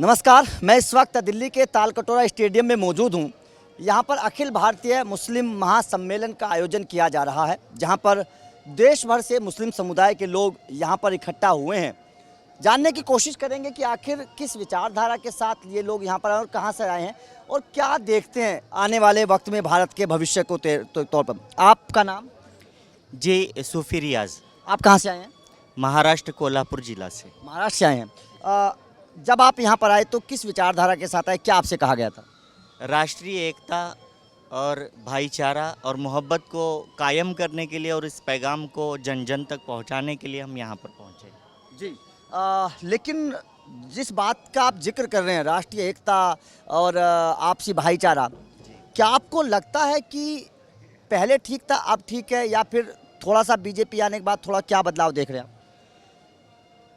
नमस्कार, मैं इस वक्त दिल्ली के तालकटोरा स्टेडियम में मौजूद हूँ। यहाँ पर अखिल भारतीय मुस्लिम महासम्मेलन का आयोजन किया जा रहा है, जहाँ पर देश भर से मुस्लिम समुदाय के लोग यहाँ पर इकट्ठा हुए हैं। जानने की कोशिश करेंगे कि आखिर किस विचारधारा के साथ ये लोग यहाँ पर आए और कहाँ से आए हैं और क्या देखते हैं आने वाले वक्त में भारत के भविष्य को तौर पर। आपका नाम? जी, सूफी रियाज। आप कहाँ से आए हैं? महाराष्ट्र, कोल्हापुर जिला से। महाराष्ट्र से आए हैं। जब आप यहाँ पर आए तो किस विचारधारा के साथ आए, क्या आपसे कहा गया था? राष्ट्रीय एकता और भाईचारा और मोहब्बत को कायम करने के लिए और इस पैगाम को जन जन तक पहुँचाने के लिए हम यहाँ पर पहुँचे। जी। लेकिन जिस बात का आप जिक्र कर रहे हैं, राष्ट्रीय एकता और आपसी भाईचारा, क्या आपको लगता है कि पहले ठीक था अब ठीक है, या फिर थोड़ा सा बीजेपी आने के बाद थोड़ा क्या बदलाव देख रहे हैं आप?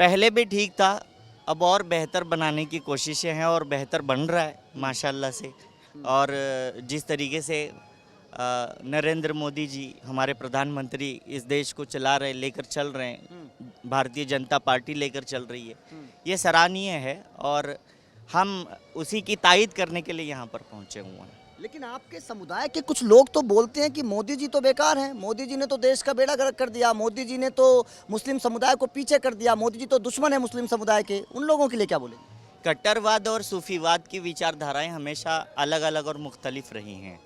पहले भी ठीक था, अब और बेहतर बनाने की कोशिशें हैं और बेहतर बन रहा है माशाल्लाह से। और जिस तरीके से नरेंद्र मोदी जी हमारे प्रधानमंत्री इस देश को चला रहे, लेकर चल रहे हैं, भारतीय जनता पार्टी लेकर चल रही है, ये सराहनीय है और हम उसी की तायद करने के लिए यहाँ पर पहुँचे हुए हैं। लेकिन आपके समुदाय के कुछ लोग तो बोलते हैं कि मोदी जी तो बेकार हैं, मोदी जी ने तो देश का बेड़ा गर्क कर दिया, मोदी जी ने तो मुस्लिम समुदाय को पीछे कर दिया, मोदी जी तो दुश्मन है मुस्लिम समुदाय के। उन लोगों के लिए क्या बोलेंगे? कट्टरवाद और सूफीवाद की विचारधाराएं हमेशा अलग अलग और मुख्तलिफ रही हैं।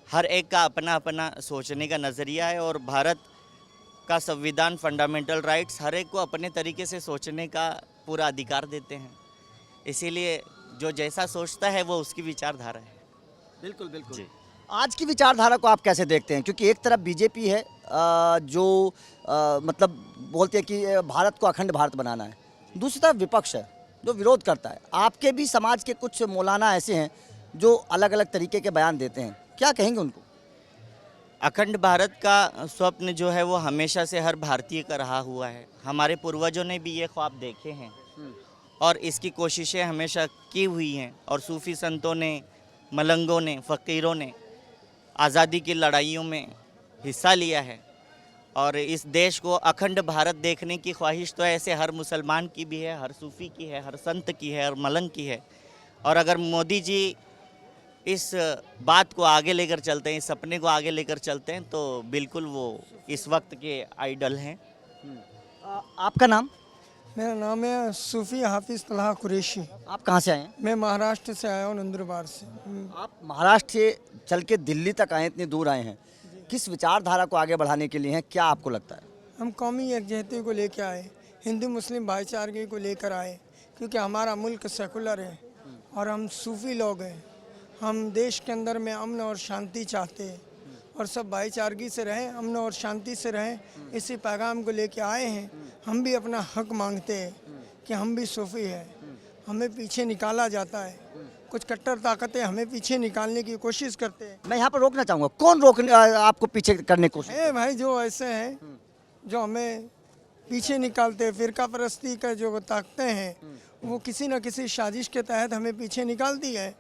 हर एक का अपना अपना सोचने का नज़रिया है और भारत का संविधान, फंडामेंटल राइट्स हर एक को अपने तरीके से सोचने का पूरा अधिकार देते हैं। इसीलिए जो जैसा सोचता है वो उसकी विचारधारा है। बिल्कुल बिल्कुल जी। आज की विचारधारा को आप कैसे देखते हैं? क्योंकि एक तरफ बीजेपी है जो मतलब बोलते हैं कि भारत को अखंड भारत बनाना है, दूसरी तरफ विपक्ष है जो विरोध करता है। आपके भी समाज के कुछ मौलाना ऐसे हैं जो अलग अलग तरीके के बयान देते हैं, क्या कहेंगे उनको? अखंड भारत का स्वप्न जो है वो हमेशा से हर भारतीय का रहा हुआ है। हमारे पूर्वजों ने भी ये ख्वाब देखे हैं और इसकी कोशिशें हमेशा की हुई हैं। और सूफ़ी संतों ने, मलंगों ने, फ़कीरों ने आज़ादी की लड़ाइयों में हिस्सा लिया है और इस देश को अखंड भारत देखने की ख्वाहिश तो ऐसे हर मुसलमान की भी है, हर सूफ़ी की है, हर संत की है, हर मलंग की है। और अगर मोदी जी इस बात को आगे लेकर चलते हैं, इस सपने को आगे लेकर चलते हैं, तो बिल्कुल वो इस वक्त के आइडल हैं। आपका नाम? मेरा नाम है सूफ़ी हाफिज़ तलहा कुरैशी। आप कहाँ से आए हैं? मैं महाराष्ट्र से आया हूँ, नंदुरबार से। आप महाराष्ट्र से चल के दिल्ली तक आए, इतनी दूर आए हैं, किस विचारधारा को आगे बढ़ाने के लिए हैं, क्या आपको लगता है? हम कौमी यकजहती को लेकर आए, हिंदू मुस्लिम भाईचारे को लेकर आए, क्योंकि हमारा मुल्क सेकुलर है और हम सूफ़ी लोग हैं। हम देश के अंदर में अमन और शांति चाहते हैं और सब भाईचारगी से रहें, अमन और शांति से रहें, इसी पैगाम को लेके आए हैं। हम भी अपना हक मांगते हैं कि हम भी सूफ़ी हैं, हमें पीछे निकाला जाता है, कुछ कट्टर ताकतें हमें पीछे निकालने की कोशिश करते हैं। मैं यहाँ पर रोकना चाहूँगा, कौन रोकने आपको पीछे करने की कोशिश? भाई जो ऐसे हैं जो हमें पीछे निकालते हैं, फ़िरका परस्ती का जो ताकतें हैं वो किसी न किसी साजिश के तहत हमें पीछे निकालती है।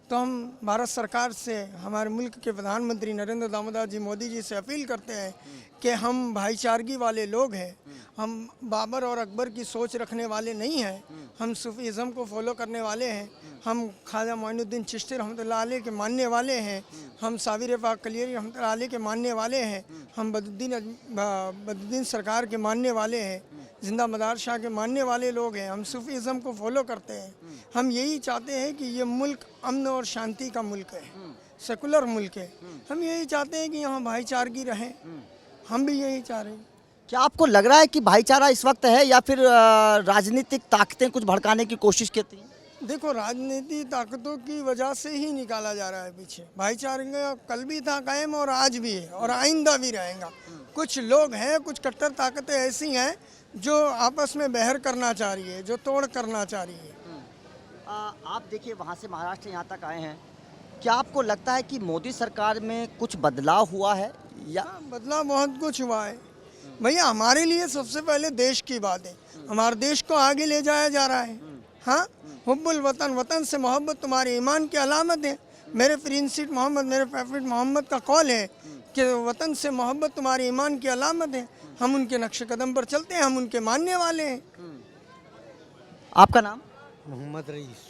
तो हम भारत सरकार से, हमारे मुल्क के प्रधानमंत्री नरेंद्र दामोदर जी मोदी जी से अपील करते हैं कि हम भाईचारगी वाले लोग हैं, हम बाबर और अकबर की सोच रखने वाले नहीं हैं, हम सूफीज़म को फॉलो करने वाले हैं, हम ख्वाजा मोइनुद्दीन चिश्ती रहमतुल्लाह अलैह के मानने वाले हैं, हम साबिर पाक कलियरी रहमतुल्लाह अलैह के मानने वाले हैं, हम बदुद्दीन सरकार के मानने वाले हैं, जिंदा मदार शाह के मानने वाले लोग हैं। हम सूफीज़म को फॉलो करते हैं। हम यही चाहते हैं कि ये मुल्क अमन और शांति का मुल्क है, सेकुलर मुल्क है। हम यही चाहते हैं कि यहाँ भाईचारगी रहे, हम भी यही चाह रहे हैं। क्या आपको लग रहा है कि भाईचारा इस वक्त है या फिर राजनीतिक ताकतें कुछ भड़काने की कोशिश करती हैं? देखो, राजनीतिक ताकतों की वजह से ही निकाला जा रहा है पीछे। भाईचारा कल भी था कायम और आज भी है और आइंदा भी रहेगा। कुछ लोग हैं, कुछ कट्टर ताकतें ऐसी हैं जो आपस में बहर करना चाह रही है, जो तोड़ करना चाह रही है। आप देखिए, वहाँ से महाराष्ट्र यहाँ तक आए हैं, क्या आपको लगता है कि मोदी सरकार में कुछ बदलाव हुआ है? या बदलाव बहुत कुछ हुआ है भैया। हमारे लिए सबसे पहले देश की बात है, हमारे देश को आगे ले जाया जा रहा है। हाँ, हुब्बुल वतन, वतन से मोहब्बत तुम्हारे ईमान की अलामत है। मेरे प्रिंसिप मोहम्मद, मेरे फेवरेट मोहम्मद का कौल है कि वतन से मोहब्बत तुम्हारे ईमान की अलामत है। हम उनके नक्श कदम पर चलते हैं, हम उनके मानने वाले हैं। आपका नाम? मोहम्मद रईस।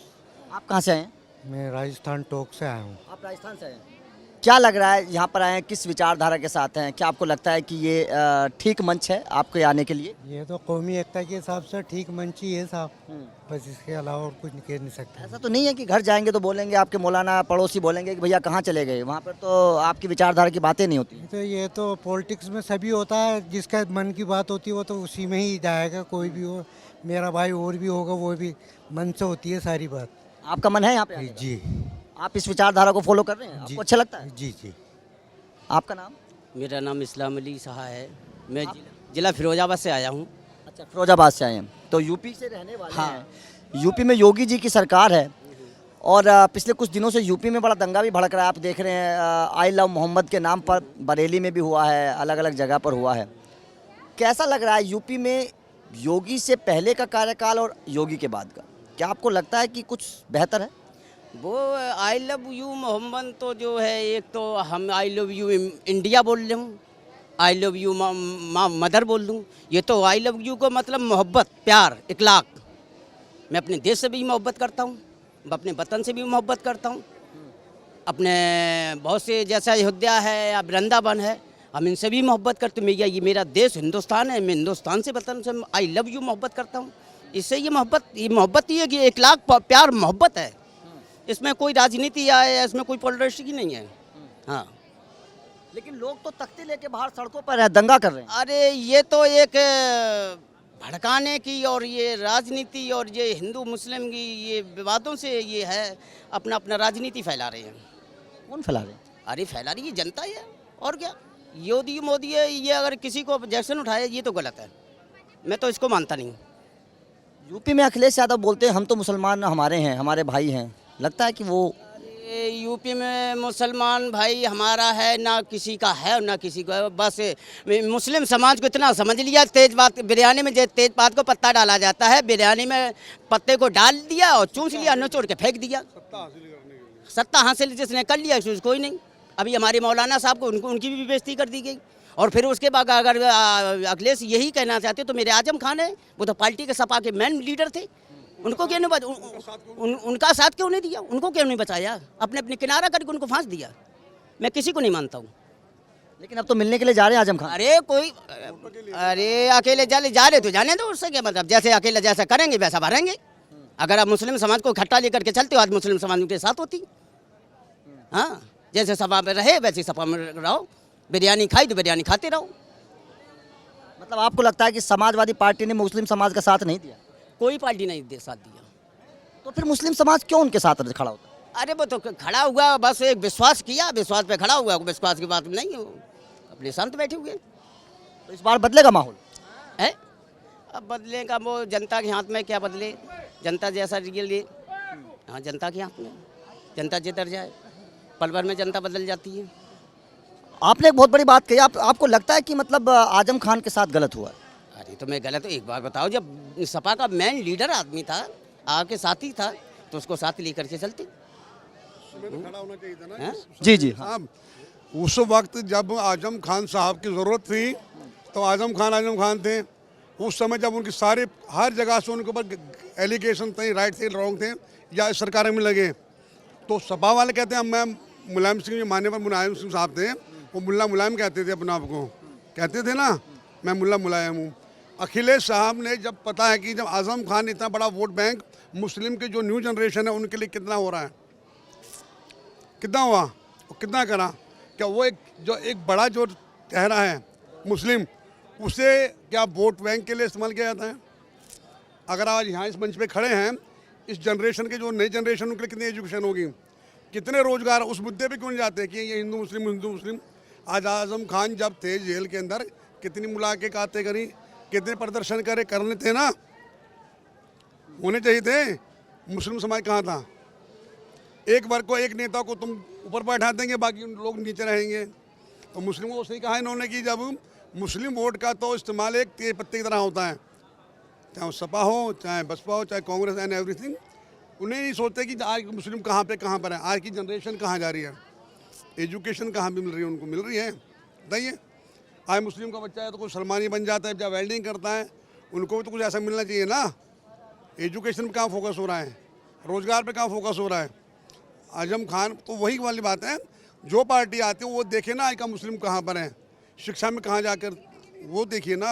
आप कहाँ से आए हैं? मैं राजस्थान टोक से आया हूँ। आप राजस्थान से आए हैं। क्या लग रहा है यहाँ पर आए हैं, किस विचारधारा के साथ हैं? क्या आपको लगता है कि ये ठीक मंच है आपके आने के लिए? ये तो कौमी एकता के हिसाब से ठीक मंच ही है साहब, बस इसके अलावा और कुछ कह नहीं सकते। ऐसा तो नहीं है कि घर जाएंगे तो बोलेंगे, आपके मौलाना पड़ोसी बोलेंगे कि भैया कहाँ चले गए? वहाँ पर तो आपकी विचारधारा की बातें नहीं होती। तो ये तो पॉलिटिक्स में सभी होता है, जिसका मन की बात होती है वो तो उसी में ही जाएगा। कोई भी हो, मेरा भाई और भी होगा, वो भी मन से होती है सारी बात। आपका मन है यहाँ पे आने का? जी आप इस विचारधारा को फॉलो कर रहे हैं? जी। आपको अच्छा लगता है? जी जी। आपका नाम? मेरा नाम इस्लाम अली सहा है। मैं जिला फिरोजाबाद से आया हूँ। अच्छा, फिरोजाबाद से आए हैं तो यूपी से रहने वाले हाँ। हैं। यूपी में योगी जी की सरकार है और पिछले कुछ दिनों से यूपी में बड़ा दंगा भी भड़क रहा है। आप देख रहे हैं आई लव मोहम्मद के नाम पर बरेली में भी हुआ है, अलग अलग जगह पर हुआ है। कैसा लग रहा है यूपी में योगी से पहले का कार्यकाल और योगी के बाद का? क्या आपको लगता है कि कुछ बेहतर है? वो आई लव यू मोहम्मद तो जो है, एक तो हम आई लव यू इंडिया बोल रहे हूँ, आई लव यू मदर बोल दूँ। ये तो आई लव यू को मतलब मोहब्बत, प्यार, इखलाक। मैं अपने देश से भी मोहब्बत करता हूँ, अपने वतन से भी मोहब्बत करता हूँ, अपने बहुत से जैसा अयोध्या है या वृंदावन है, हम इनसे भी मोहब्बत करते हैं। ये मेरा देश हिंदुस्तान है, मैं हिंदुस्तान से वतन से आई लव यू मोहब्बत करता हूँ। इससे ये मोहब्बत ही है कि इखलाक, प्यार, मोहब्बत है। इसमें कोई राजनीति है, इसमें कोई पॉलिटिक्स ही नहीं है। हाँ, लेकिन लोग तो तख्ती लेके बाहर सड़कों पर है, दंगा कर रहे हैं। अरे ये तो एक भड़काने की और ये राजनीति और ये हिंदू मुस्लिम की ये विवादों से ये है, अपना अपना राजनीति फैला रहे हैं। कौन फैला रहे हैं? अरे फैला रही है जनता है, और क्या। योगी मोदी है, ये अगर किसी को ऑब्जेक्शन उठाए ये तो गलत है, मैं तो इसको मानता नहीं। यूपी में अखिलेश यादव बोलते हैं हम तो मुसलमान हमारे हैं, हमारे भाई हैं। लगता है कि वो अरे यूपी में मुसलमान भाई हमारा है ना, किसी का है और ना किसी का है। बस मुस्लिम समाज को इतना समझ लिया, तेज बात बिरयानी में तेज बात को पत्ता डाला जाता है, बिरयानी में पत्ते को डाल दिया और चूस लिया, निचोड़ के फेंक दिया। सत्ता हासिल जिसने कर लिया उसको कोई नहीं। अभी हमारे मौलाना साहब को उनकी भी बेइज्जती कर दी गई। और फिर उसके बाद अगर अखिलेश यही कहना चाहते तो मेरे आजम खान है, वो तो पार्टी के सपा के मेन लीडर थे, उनको क्यों नहीं उनका साथ क्यों नहीं दिया, उनको क्यों नहीं बचाया, अपने अपने किनारा करके उनको फांस दिया। मैं किसी को नहीं मानता हूँ। लेकिन अब तो मिलने के लिए जा रहे हैं आजम खान। अरे अकेले जा रहे तो जाने दो, उससे क्या मतलब। जैसे अकेले जैसा करेंगे वैसा भरेंगे। अगर आप मुस्लिम समाज को इकट्ठा लेकर के चलते हो, आज मुस्लिम समाज के साथ होती। हाँ, जैसे सभा में रहे वैसे सभा में रहो, बिरयानी खाई तो बिरयानी खाते रहो। मतलब आपको लगता है कि समाजवादी पार्टी ने मुस्लिम समाज का साथ नहीं दिया? कोई पार्टी नहीं साथ दिया। तो फिर मुस्लिम समाज क्यों उनके साथ खड़ा होता है? अरे वो तो खड़ा हुआ, बस एक विश्वास किया, विश्वास पे खड़ा हुआ, विश्वास की बात नहीं हो, अपने शांत बैठे हुए। तो इस बार बदलेगा माहौल है? अब बदले का वो जनता के हाथ में, क्या बदले, जनता जैसा रियल। हाँ, जनता के हाथ में, जनता जिधर जाए पल भर में जनता बदल जाती है। आपने एक बहुत बड़ी बात कही, आपको लगता है कि मतलब आजम खान के साथ गलत हुआ? अरे तो मैं गलत, एक बार बताओ, जब सपा का मेन लीडर आदमी था, आपके साथी था, तो उसको साथ लेकर के चलते। खड़ा होना चाहिए था ना। जी जी हाँ। साहब, उस वक्त जब आजम खान साहब की ज़रूरत थी तो आजम खान थे। उस समय जब उनकी सारे हर जगह से उनके ऊपर एलिगेशन थे, राइट थे, रॉन्ग थे, या सरकार में लगे, तो सपा वाले कहते हैं मैं मुलायम सिंह के मानने पर मुलायम सिंह साहब थे, वो मुल्ला मुलायम कहते थे अपने आप को, कहते थे ना मैं मुल्ला मुलायम हूँ। अखिलेश साहब ने जब पता है कि जब आजम खान इतना बड़ा वोट बैंक मुस्लिम के जो न्यू जनरेशन है उनके लिए कितना हो रहा है, कितना हुआ और कितना करा, क्या वो एक बड़ा जो चेहरा है मुस्लिम, उसे क्या वोट बैंक के लिए इस्तेमाल किया जाता है? अगर आज यहाँ इस मंच पे खड़े हैं, इस जनरेशन के जो नई जनरेशन उनके लिए कितनी एजुकेशन होगी, कितने रोजगार, उस मुद्दे पे क्यों नहीं जाते कि ये हिंदू मुस्लिम। आज आजम खान जब थे जेल के अंदर, कितनी मुलाकातें करी, कितने प्रदर्शन करने थे ना, होने चाहिए थे। मुस्लिम समाज कहाँ था? एक वर्ग को, एक नेता को तुम ऊपर बैठा देंगे, बाकी लोग नीचे रहेंगे। तो मुस्लिमों को सही कहा इन्होंने कि जब मुस्लिम वोट का तो इस्तेमाल एक तेज पत्ते की तरह होता है, चाहे वो सपा हो, चाहे बसपा हो, चाहे कांग्रेस एंड एवरीथिंग। उन्हें नहीं सोचते कि आज मुस्लिम कहाँ पर है, आज की जनरेशन कहाँ जा रही है, एजुकेशन कहाँ भी मिल रही है, उनको मिल रही है, बताइए। आज मुस्लिम का बच्चा है तो कोई सलमानी बन जाता है, जब वेल्डिंग करता है, उनको भी तो कुछ ऐसा मिलना चाहिए ना। एजुकेशन पे कहाँ फोकस हो रहा है, रोजगार पे कहाँ फोकस हो रहा है। आजम खान तो वही वाली बात है, जो पार्टी आती है वो देखे ना आजकल मुस्लिम कहाँ पर है, शिक्षा में कहाँ जाकर, वो देखिए ना।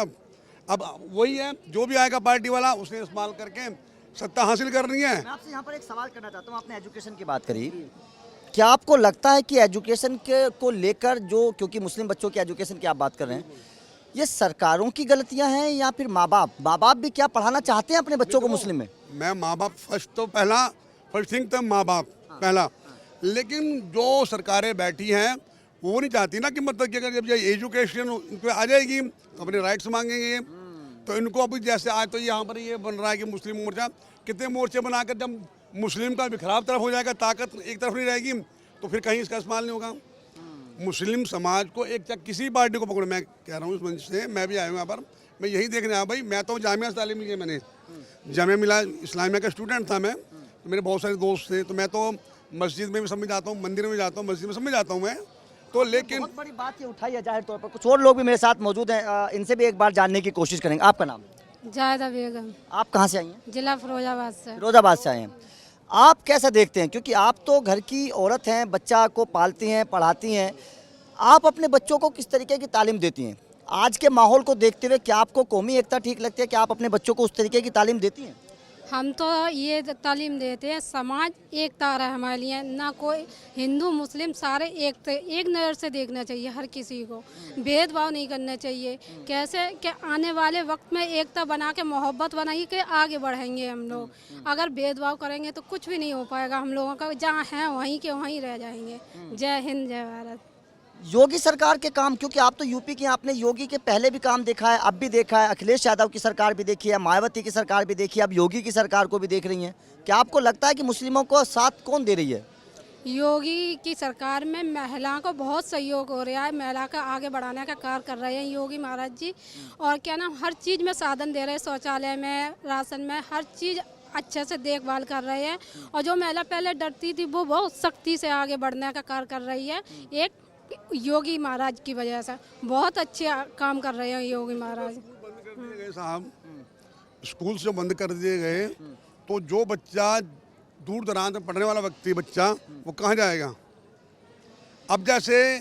अब वही है, जो भी आएगा पार्टी वाला उसने इस्तेमाल करके सत्ता हासिल करनी है। मैं आपसे यहाँ पर एक सवाल करना चाहता हूँ। आपने एजुकेशन की बात करी, क्या आपको लगता है कि एजुकेशन के को लेकर जो, क्योंकि मुस्लिम बच्चों की एजुकेशन की आप बात कर रहे हैं, ये सरकारों की गलतियां हैं या फिर माँ बाप भी क्या पढ़ाना चाहते हैं अपने बच्चों को मुस्लिम में? मैं माँ बाप फर्स्ट थिंग तो माँ बाप पहला, लेकिन जो सरकारें बैठी हैं वो नहीं चाहती ना कि मतलब कि अगर जब ये एजुकेशन इनको आ जाएगी तो अपने राइट्स मांगेंगे। तो इनको अभी जैसे आज तो यहाँ पर ये बन रहा है कि मुस्लिम मोर्चा, कितने मोर्चे बनाकर जब मुस्लिम का भी खराब तरफ हो जाएगा, ताकत एक तरफ नहीं रहेगी, तो फिर कहीं इसका इस्तेमाल नहीं होगा। मुस्लिम समाज को एक किसी पार्टी को पकड़ो, मैं कह रहा हूँ इस मंच से, मैं भी आया हूँ यहाँ पर, मैं यही देखने आया भाई। मैं तो जामिया से तालीम ली है, मैंने जामिया मिला इस्लामिया का स्टूडेंट था मैं, तो मेरे बहुत सारे दोस्त थे, तो मैं तो मस्जिद में भी समझ जाता हूँ, मंदिर में जाता हूँ, मस्जिद में समझ जाता हूँ मैं तो। लेकिन बहुत बड़ी बात ये उठाई है जाहिर तौर पर। कुछ और लोग भी मेरे साथ मौजूद हैं, इनसे भी एक बार जानने की कोशिश करेंगे। आपका नाम? जायदा बेगम, आप कहाँ से आई हैं? जिला फिरोजाबाद से। फिरोजाबाद से आए हैं। आप कैसा देखते हैं, क्योंकि आप तो घर की औरत हैं, बच्चा को पालती हैं, पढ़ाती हैं, आप अपने बच्चों को किस तरीके की तालीम देती हैं? आज के माहौल को देखते हुए क्या आपको कौमी एकता ठीक लगती है? क्या आप अपने बच्चों को उस तरीके की तालीम देती हैं? हम तो ये तालीम देते हैं, समाज एकता रहे हमारे लिए, ना कोई हिंदू मुस्लिम सारे एक नज़र से देखना चाहिए, हर किसी को भेदभाव नहीं करना चाहिए। कैसे कि आने वाले वक्त में एकता बना के मोहब्बत बनाई के आगे बढ़ेंगे हम लोग। अगर भेदभाव करेंगे तो कुछ भी नहीं हो पाएगा हम लोगों का, जहाँ हैं वहीं के वहीं रह जाएंगे। जय हिंद, जय भारत। योगी सरकार के काम, क्योंकि आप तो यूपी के, आपने योगी के पहले भी काम देखा है, अब भी देखा है, अखिलेश यादव की सरकार भी देखी है, मायावती की सरकार भी देखी है, अब योगी की सरकार को भी देख रही हैं। क्या आपको लगता है कि मुस्लिमों को साथ कौन दे रही है? योगी की सरकार में महिलाओं को बहुत सहयोग हो रहा है, महिला का आगे बढ़ाने का कार्य कर रहे हैं योगी महाराज जी। और क्या नाम, हर चीज़ में साधन दे रहे हैं, शौचालय में, राशन में, हर चीज़ अच्छे से देखभाल कर रहे हैं। और जो महिला पहले डरती थी वो बहुत सख्ती से आगे बढ़ने का कार्य कर रही है, एक योगी महाराज की वजह से। बहुत अच्छे काम कर रहे हैं योगी महाराज। बंद कर दिए गए साहब, स्कूल से बंद कर दिए गए, तो जो बच्चा दूर दराज में पढ़ने वाला व्यक्ति बच्चा वो कहाँ जाएगा? अब जैसे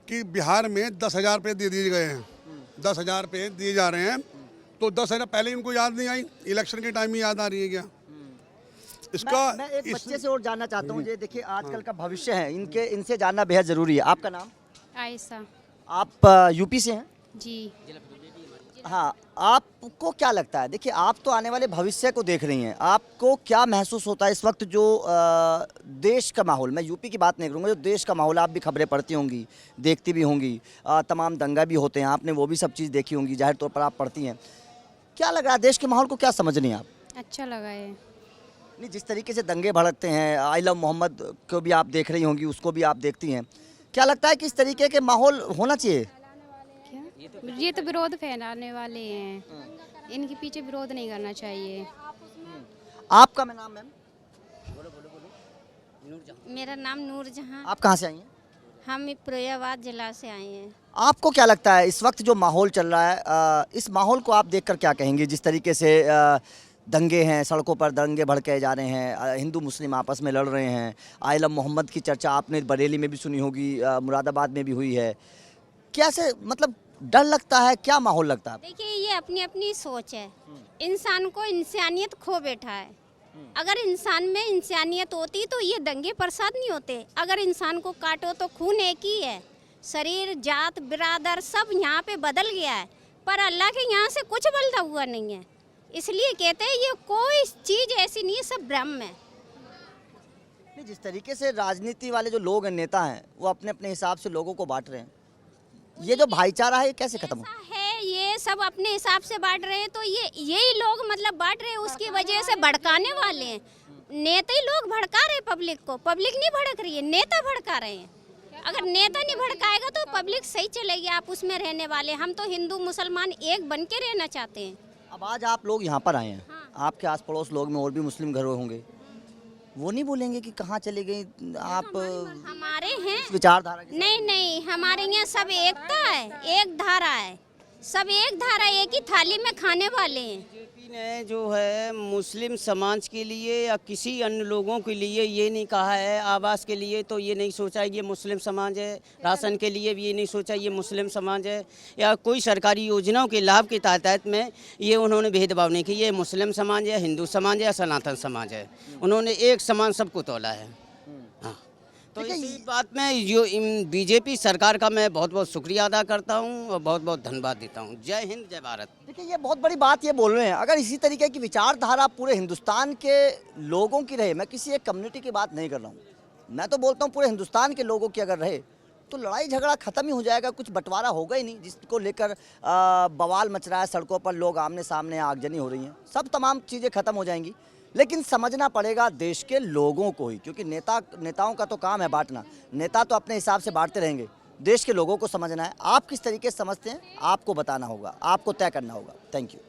कि बिहार में 10,000 रुपये दे दिए गए हैं, 10,000 रुपये दिए जा रहे हैं, तो 10,000 पहले इनको याद नहीं आई, इलेक्शन के टाइम में याद आ रही है क्या इसका? मैं एक बच्चे से और जानना चाहता हूँ, ये देखिए आजकल का भविष्य है, इनसे जानना बेहद ज़रूरी है। आपका नाम? आयशा। आप यूपी से हैं? जी। हाँ, आपको क्या लगता है, देखिए आप तो आने वाले भविष्य को देख रही हैं, आपको क्या महसूस होता है इस वक्त जो देश का माहौल, मैं यूपी की बात नहीं करूँगा, जो देश का माहौल, आप भी खबरें पढ़ती होंगी, देखती भी होंगी, तमाम दंगा भी होते हैं, आपने वो भी सब चीज़ देखी होंगी, जाहिर तौर पर आप पढ़ती हैं। क्या लग रहा है देश के माहौल को, क्या समझ रही हैं आप? अच्छा लगा है। नहीं, जिस तरीके से दंगे भड़कते हैं, आई लव मोहम्मद को भी आप देख रही होंगी, उसको भी आप देखती हैं, क्या लगता है कि इस तरीके के माहौल होना चाहिए? क्या ये तो विरोध फैलाने वाले हैं, इनके पीछे विरोध नहीं करना चाहिए। आपका मैं नाम? मैम मेरा नाम नूरजहां। आप कहाँ से आई हैं? हम फिरोजाबाद जिला से आए हैं। आपको क्या लगता है इस वक्त जो माहौल चल रहा है, इस माहौल को आप देखकर क्या कहेंगे? जिस तरीके से दंगे हैं, सड़कों पर दंगे भड़के जा रहे हैं, हिंदू मुस्लिम आपस में लड़ रहे हैं, आई लव मोहम्मद की चर्चा आपने बरेली में भी सुनी होगी, मुरादाबाद में भी हुई है, कैसे मतलब डर लगता है, क्या माहौल लगता है? देखिए ये अपनी अपनी सोच है, इंसान को इंसानियत खो बैठा है। अगर इंसान में इंसानियत होती तो ये दंगे फसाद नहीं होते। अगर इंसान को काटो तो खून एक ही है, शरीर जात बिरादर सब यहाँ पे बदल गया है, पर अल्लाह के यहाँ से कुछ बदला हुआ नहीं है। इसलिए कहते हैं ये कोई चीज़ ऐसी नहीं है, सब ब्रह्म है। नहीं, जिस तरीके से राजनीति वाले जो लोग हैं, नेता हैं, वो अपने अपने हिसाब से लोगों को बांट रहे हैं, ये जो भाईचारा है ये कैसे खत्म हो? है ये सब अपने हिसाब से बांट रहे हैं, तो यही लोग मतलब बांट रहे हैं, उसकी वजह से भड़काने वाले हैं। नेता ही लोग भड़का रहे हैं पब्लिक को, पब्लिक नहीं भड़क रही है, नेता भड़का रहे हैं। अगर नेता नहीं भड़काएगा तो पब्लिक सही चलेगी, आप उसमें रहने वाले। हम तो हिंदू मुसलमान एक बन के रहना चाहते हैं। अब आज आप लोग यहाँ पर आए हैं, आपके आस पड़ोस लोग में और भी मुस्लिम घर होंगे, वो नहीं बोलेंगे कि कहाँ चले गई आप? हमारे हैं विचारधारा नहीं, हमारे यहाँ सब एकता है, एक धारा है, सब एक धारा एक ही थाली में खाने वाले हैं। बीजेपी ने जो है मुस्लिम समाज के लिए या किसी अन्य लोगों के लिए ये नहीं कहा है, आवास के लिए तो ये नहीं सोचा ये मुस्लिम समाज है, राशन के लिए भी ये नहीं सोचा ये मुस्लिम समाज है, या कोई सरकारी योजनाओं के लाभ के तहत में ये उन्होंने भेदभाव नहीं किया, ये मुस्लिम समाज है, हिंदू समाज है या सनातन समाज है, उन्होंने एक समान सबको तोला है। हाँ, तो इसी बात में जो बीजेपी सरकार का मैं बहुत बहुत शुक्रिया अदा करता हूँ और बहुत बहुत धन्यवाद देता हूँ। जय हिंद, जय भारत। देखिए, ये बहुत बड़ी बात ये बोल रहे हैं। अगर इसी तरीके की विचारधारा पूरे हिंदुस्तान के लोगों की रहे, मैं किसी एक कम्युनिटी की बात नहीं कर रहा हूँ, मैं तो बोलता हूँ पूरे हिंदुस्तान के लोगों की अगर रहे तो लड़ाई झगड़ा खत्म ही हो जाएगा, कुछ बंटवारा होगा ही नहीं, जिसको लेकर बवाल मच रहा है, सड़कों पर लोग आमने सामने आगजनी हो रही हैं, सब तमाम चीज़ें खत्म हो जाएंगी। लेकिन समझना पड़ेगा देश के लोगों को ही, क्योंकि नेताओं का तो काम है बांटना, नेता तो अपने हिसाब से बांटते रहेंगे, देश के लोगों को समझना है। आप किस तरीके से समझते हैं आपको बताना होगा, आपको तय करना होगा। Thank you.